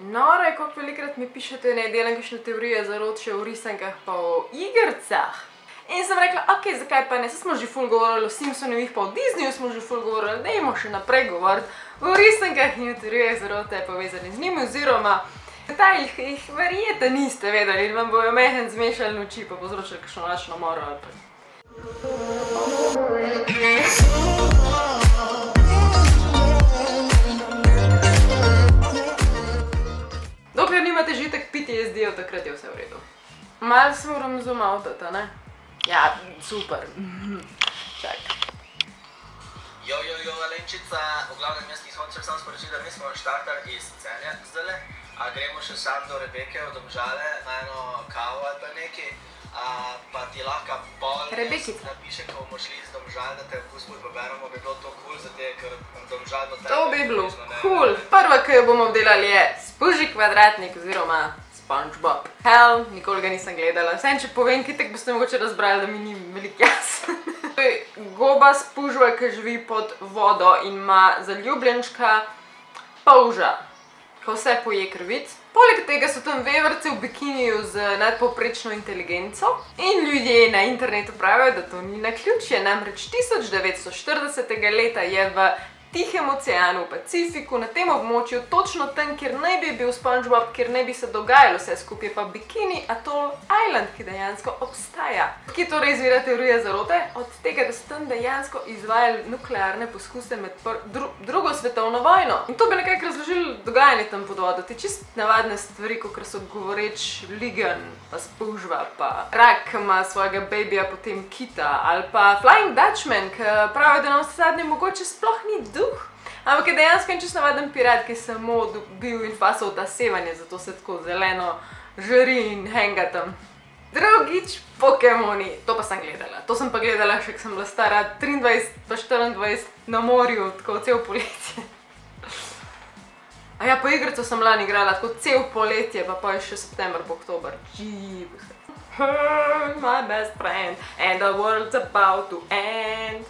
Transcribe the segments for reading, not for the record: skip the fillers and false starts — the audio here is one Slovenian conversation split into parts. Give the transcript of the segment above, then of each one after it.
Noro je, koliko velikrat mi pišete, ne delam kakšne teorije zarot še o risankah pa o igrcah. In sem rekla, ok, zakaj pa ne, saj smo že ful govorili o Simpsonovih pa o Disneyju smo že ful govorili, dajmo še naprej govoriti o risankah in o teorijah zarote povezani z njimi oziroma detajlih, ki jih verjete niste vedeli in vam bojo mehen zmešali noči pa povzročili kakšno nočno moro ali pa. Dokler nimate žitek PTSD-jev, takrat je vse v redu. Malo se moram zoomavtati, ne? Ja, super. Čak. Jo, Alenčica, v glavnem jaz nisem hočel samo sporočiti, da mi smo štartali iz Celja zdajle, a gremo še sam do Rebeke v Domžale na eno kavo ali pa nekaj, pa ti lahko pol napiše, ko bomo šli iz Domžal, da te v Kusput poberemo, bi bilo to cool, zato ker Domžal do tebe. To bi bilo cool. Prva, ki jo bomo obdelali je Spuži kvadratnik oziroma SpongeBob. Hell, nikoli ga nisem gledala. Vsem, če povem, kitek boste mogoče razbrali, da mi ni veliko jasno. To je goba spužva, ki živi pod vodo in ima zaljubljenčka polža, ko vse poje krvic. Poleg tega so tam veverci v bikiniju z nadpovprečno inteligenco in ljudje na internetu pravijo, da to ni naključje. Namreč 1940. leta je v Tihem oceanu, v Pacifiku, na tem območju, točno tam, kjer naj bi bil SpongeBob, kjer naj bi se dogajalo vse skupaj, pa Bikini Atoll Island, ki dejansko obstaja. Kje torej izvira teorija zarote? Od tega, da so tam dejansko izvajali nuklearne poskuse med drugo svetovno vojno. In to bi nekako razložili dogajanje tam pod vodo. Te čist navadne stvari, kakor so govoreč ligan, pa spužva, pa rak, ki ima svojega babija, potem kita, ali pa Flying Dutchman, ki pravijo, da nam vse zadnje mogoče sploh ni ampak je dejansko en čist navaden pirat, ki je samo dobil in fasal ta sevanje, zato se tako zeleno žari in henga tam. Drugič, Pokemoni. To pa sem gledala. To sem pa gledala še, ko sem bila stara 23 pa 24 na morju, tako cel poletje. A ja, po igrico sem lani igrala, tako cel poletje, pa je še september pa oktober. Jeebus. My best friend and the world's about to end.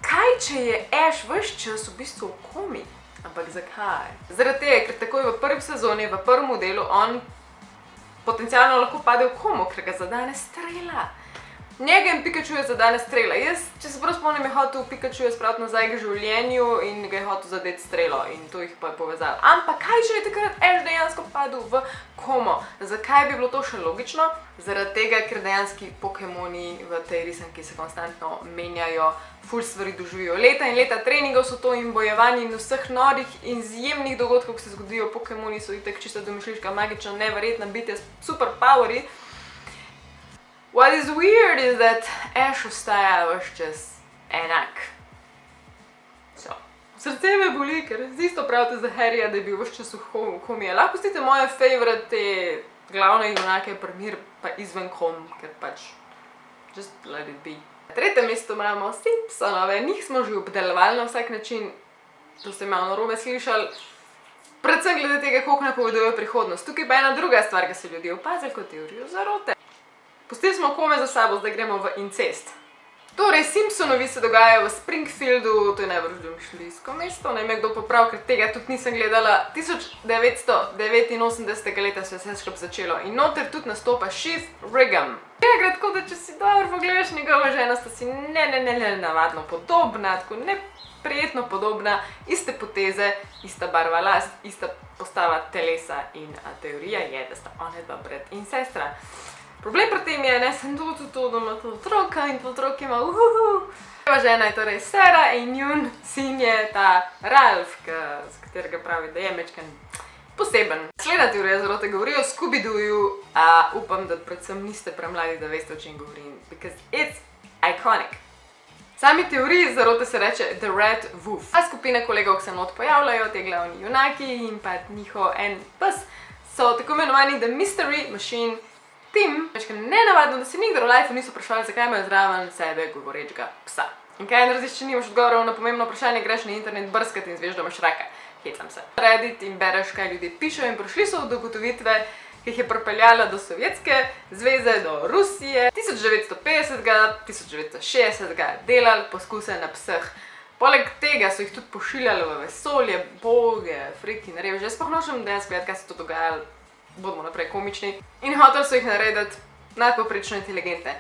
Kaj, če je Ash ves čas v bistvu v komi? Ampak zakaj? Zaradi tega, ker takoj v prvi sezoni, v prvem delu, on potencialno lahko pade v komo, ker ga zadane strela. Njega in Pikachuja zadane strela. Jaz, če se prav spomnim, je hotel Pikachuja spraviti nazaj k življenju in ga je hotel zadeti strelo in to jih pa je povezalo. Ampak kaj, če je takrat Ash dejansko padel v komo? Zakaj bi bilo to še logično? Zaradi tega, ker dejanski Pokemoni v tej risanki se konstantno menjajo, ful stvari doživijo. Leta in leta treningov so to in bojevanje in vseh norih in izjemnih dogodkov, ki se zgodijo. Pokemoni so itak čisto domišljijska, magična, neverjetna bitja, super poweri. What is weird is that Ash ostaja ves čas enak. Srce me boli, ker isto pravite za Harryja, da je bil ves čas v komi. Lahko pustite moje favorite te glavne junake primir pa izven kom, ker pač just let it be. Na tretjem mestu imamo Simpsonove, njih smo že obdelovali na vsak način, to ste malo narobe slišali, predvsem glede tega, koliko napovedujejo prihodnost. Tukaj pa ena druga stvar, ki so ljudje opazili kot teorijo zarote. Pustili smo kome za sabo, zdaj gremo v incest. Torej, Simpsonovi se dogajajo v Springfieldu, to je najbolj domišljijsko mesto, naj me kdo popravi, ker tega tudi nisem gledala. 1989. leta se je vse skupaj začelo in noter tudi nastopa Chief Wiggum. Tega gre tako, da če si dobro pogledaš, njegova žena sta si navadno podobna, tako neprijetno podobna, iste poteze, ista barva las, ista postava telesa in teorija je, da sta one dva brat in sestra. Problem pri tem je, ne, sem to, da ima to otroka in to otrok ima Njegova žena je torej Sarah in njun sin je ta Ralph, z katerega pravi, da je mečken poseben. Naslednja teorija zarote govori o Scooby-Dooju, upam, da predvsem niste premladi, da veste, o čem govorim, because it's iconic. Sami teoriji zarote se reče The Red Wolf. Ta skupina kolegov, ki se not pojavljajo, te glavni junaki in pa njihov en pes, so tako imenovani The Mystery Machine Team. Večkrat nenavadno, da se nikdar v lifeu niso vprašali, zakaj imajo zraven sebe govorečega psa. In kaj narediš, če nimaš odgovorov na pomembno vprašanje, greš na internet brskati in zveš, da imaš raka. Hecam se. Reddit in bereš, kaj ljudje pišejo in prišli so do ugotovitve, ki jih je pripeljala do Sovjetske zveze, do Rusije. 1950, 1960 delali poskuse na pseh Poleg tega so jih tudi pošiljali v vesolje, boge, friki, reveže. Jaz sploh nočem dejansko vedeti, kaj se to dogajalo, bodimo naprej komični. In hoteli so jih narediti nadpovprečno inteligentne.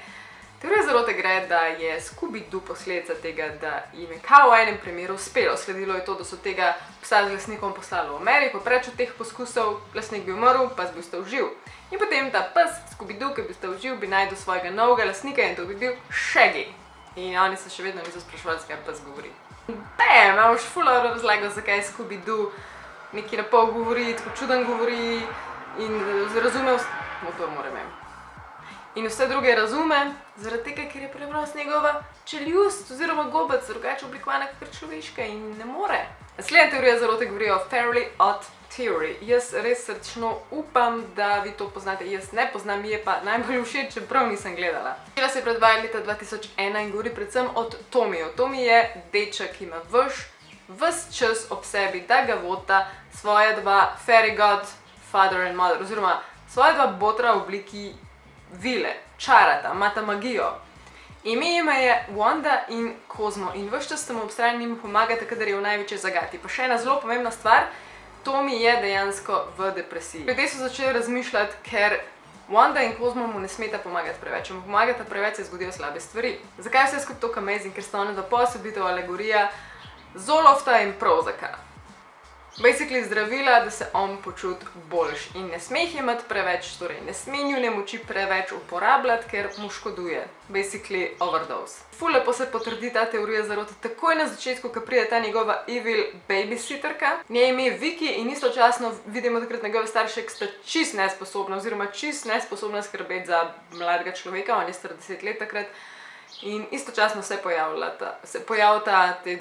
Teorija zarote gre, da je Scooby-Doo posledica tega, da jim je kao v enem primeru uspelo. Sledilo je to, da so tega psa z lasnikom poslali v Ameriko, preč od teh poskusov, lasnik bi umrl, pes bi ostal živ. In potem ta pes, Scooby-Doo, ki bi ostal živ, bi najdel svojega novega lasnika in to bi bil Shaggy. In oni se še vedno niso sprašvali, zakaj pes govori. Imamo še ful razlago, zakaj Scooby-Doo nekaj na pol govori, tako čuden govori in razume motor moram imeti. In vse druge razume, zaradi tega, ker je preprosto njegova čeljust oziroma gobec drugače oblikovana kot človeška in ne more. Naslednja teorija zarote govori o Fairly Odd Theory. Jaz res srčno upam, da vi to poznate. Jaz ne poznam, mi je pa najbolj všeč, čeprav nisem gledala. Začela se je predvajati leta 2001 in govori predvsem o Tomiju. Tomi je deček, ki ima ves čas ob sebi, da ga vota svoja dva fairy god, father and mother, oziroma svoja dva botra v obliki vile, čarata, imata magijo. Ime ima je Wanda in Kozmo in ves čas ste mu ob strani njim pomagate, kadar je v največji zagati. Pa še ena zelo pomembna stvar, Tomi je dejansko v depresiji. Ljudje so začeli razmišljati, ker Wanda in Kozmo mu ne smeta pomagati preveč. Če mu pomagata preveč, se zgodijo slabe stvari. Zakaj je vse skupaj tako amazing? Ker sta ona dva posebitev alegorija Zolofta in Prozacka. Basically zdravila, da se on počuti boljš in ne sme jih imeti preveč, torej ne sme njune moči preveč uporabljati, ker mu škoduje. Basically overdose. Ful lepo se potrdi ta teorija zarote takoj na začetku, ko pride ta njegova evil babysitterka. Njej ime je Viki in istočasno vidimo takrat njegove starše, ki sta čist nesposobna oziroma čist nesposobna skrbeti za mladega človeka, on je star 10 let takrat. In istočasno se pojavita te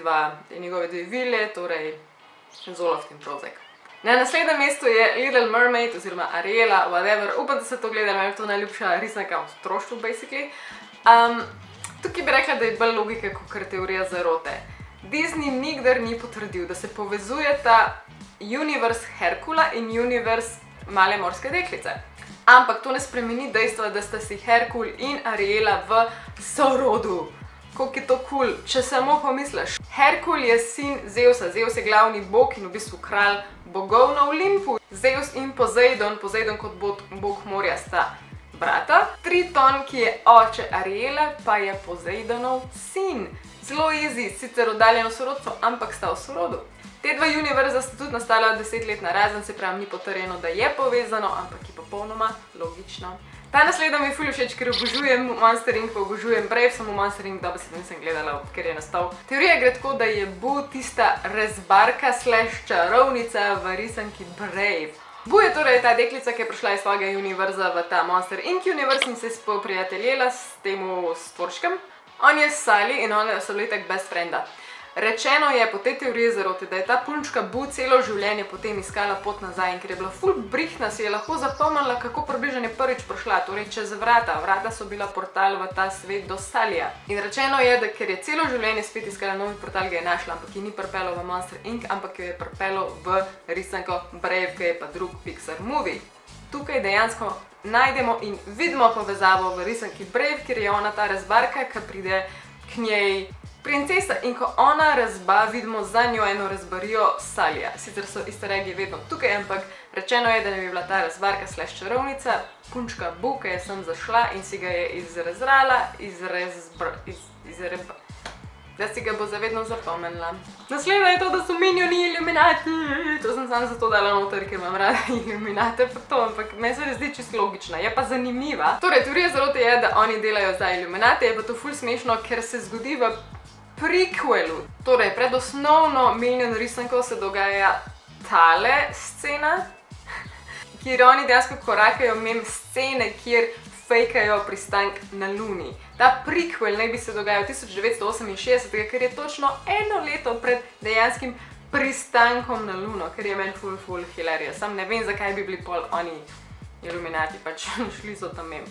njegove dve vile, torej Zoloft in Prozac. Na naslednjem mestu je Little Mermaid oziroma Ariela, whatever. Upam, da ste to gledali, meni je to najljubša risanka v otroštvu, basically. Tukaj bi rekla, da je bolj logika kot teorija zarote. Disney nikdar ni potrdil, da se povezujeta univerz Herkula in univerz Male morske deklice. Ampak to ne spremeni dejstva, da sta si Herkul in Ariela v sorodu. Koliko je to cool, če samo pomisliš. Herkul je sin Zeusa, Zeus je glavni bog in v bistvu kralj bogov na Olimpu. Zeus in Poseidon kot bog morja sta brata. Triton, ki je oče Ariele, pa je Poseidonov sin. Zelo easy, sicer oddaljeno sorodstvo, ampak sta v sorodu. Te dva univerza sta tudi nastala 10 let narazen, se pravi ni potrjeno, da je povezano, ampak je popolnoma logično. Ta naslednja mi je ful všeč, ker obožujem Monster Inc, obožujem Brave, samo Monster Inc dobro se nisem gledala, ker je nastal. Teorija gre tako, da je Boo tista rezbarka / čarovnica v risanki Brave. Boo je torej ta deklica, ki je prišla iz svojega univerza v ta Monster Inc univerz in se je spoprijateljela s temu stvorčkem. On je Sally in ona so bili tak best frienda. Rečeno je po tej teoriji zarote, da je ta punčka Boo celo življenje potem iskala pot nazaj in ker je bila ful brihna, si je lahko zapomnila, kako približno je prvič prišla, torej čez vrata. Vrata so bila portal v ta svet do Sallyja. In rečeno je, da ker je celo življenje spet iskala novi portal, ga je našla, ampak ji ni pripeljal v Monster Inc, ampak jo je pripeljal v risanko Brave, ki je pa drug Pixar movie. Tukaj dejansko najdemo in vidimo povezavo v risanki Brave, ker je ona ta razbarka, ki pride k njej princesa in ko ona razba, vidimo za njo eno razbarijo Sallyja. Sicer so easter eggi vedno tukaj, ampak rečeno je, da ne bi bila ta razbarka / čarovnica, punčka Boo, ki je sem zašla in si ga je izrezrala, da si ga bo zavedno zapomnila. Naslednja je to, da so minioni Illuminati. To sem samo zato dala noter, ker imam rada Illuminate pa to, ampak meni se zdi čisto logična, je pa zanimiva. Torej, teorija zarote je, da oni delajo za Illuminate, je pa to ful smešno, ker se zgodi v prequelu. Torej, pred osnovno Minion risanko se dogaja tale scena, kjer oni dejansko korakajo mimo scene, kjer fejkajo pristank na Luni. Ta prequel naj bi se dogajal 1968, ker je točno eno leto pred dejanskim pristankom na Luno, ker je meni ful hilarious. Sam ne vem, zakaj bi bili pol oni Illuminati, pač šli so tam mimo.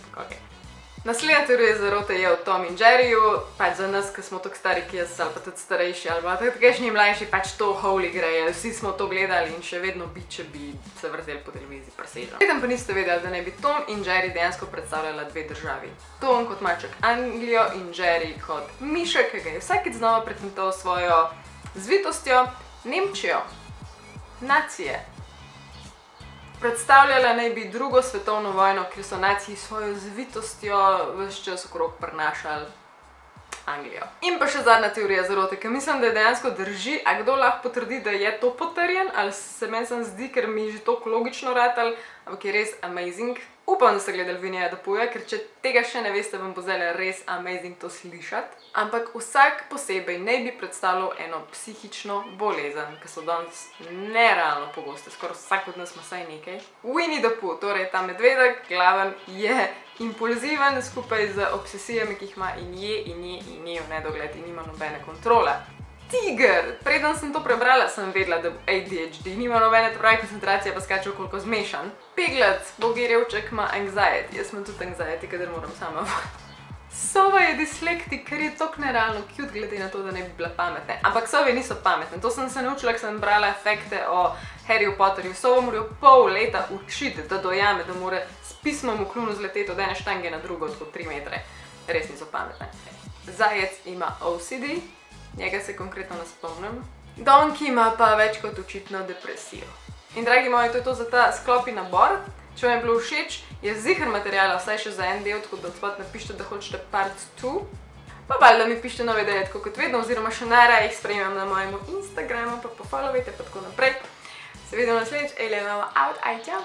Naslednja teorija zarote je o Tom in Jerryju, pač za nas, ki smo tako stari, ki jaz, ali pa tudi starejši, ali pa takšni mlajši, pač to Holy Grail, vsi smo to gledali in še vedno bi, če bi se vrteli po televiziji presežno. Vedem pa niste vedeli, da ne bi Tom in Jerry dejansko predstavljala dve državi. Tom kot malček Anglijo in Jerry kot mišek, ki ga je vsakič znova pretental svojo zvitostjo, Nemčijo, nacije. Predstavljala naj bi drugo svetovno vojno, kjer so naciji svojo zvitostjo ves čas okrog prenašali Anglijo. In pa še zadnja teorija zarote, ki mislim, da dejansko drži, a kdo lahko potrdi, da je to potrjen, ali se meni sam zdi, ker mi je že toliko logično ratal, ampak je res amazing. Upam, da ste gledali Vinija Dupuja, ker če tega še ne veste, vam bo zdaj res amazing to slišati. Ampak vsak posebej naj bi predstavljal eno psihično bolezen, ki so danes nerealno pogoste, skoraj vsak od nas ima vsaj nekaj. Winnie the Pooh, torej ta medvedek, glaven, je impulziven skupaj z obsesijami, ki jih ima in je v nedogled in nima nobene kontrole. Tiger! Preden sem to prebrala, sem vedela, da bo ADHD, nima nobene, to pravi koncentracija, pa skače okoliko zmešan. Piglet, bogirjevček, ima anxiety, jaz imam tudi anxiety, kadar moram sama Sova je dislektik, ker je tok nerealno cute, glede na to, da ne bi bila pametne. Ampak sove niso pametne, to sem se naučila, ko sem brala efekte o Harryju Potterju. Sovo morajo pol leta učiti, da dojame, da mora s pismom v kljunu zleteti od ene štange na drugo, tako 3 metre. Res niso pametne. Zajec ima OCD. Njega se konkretno ne spomnim. Donkey ima pa več kot očitno depresijo. In dragi moji, to je to za ta sklopi nabor. Če vam je bilo všeč, je ziher materijala vsaj še za en del, tako da odspod napišite, da hočete part 2. Pa valjda mi pišite nove ideje, tako kot vedno, oziroma še najraje jih spremljam na mojem Instagramu, pa pofollowajte, pa tako naprej. Se vidimo naslednjič, Elena out, ajča!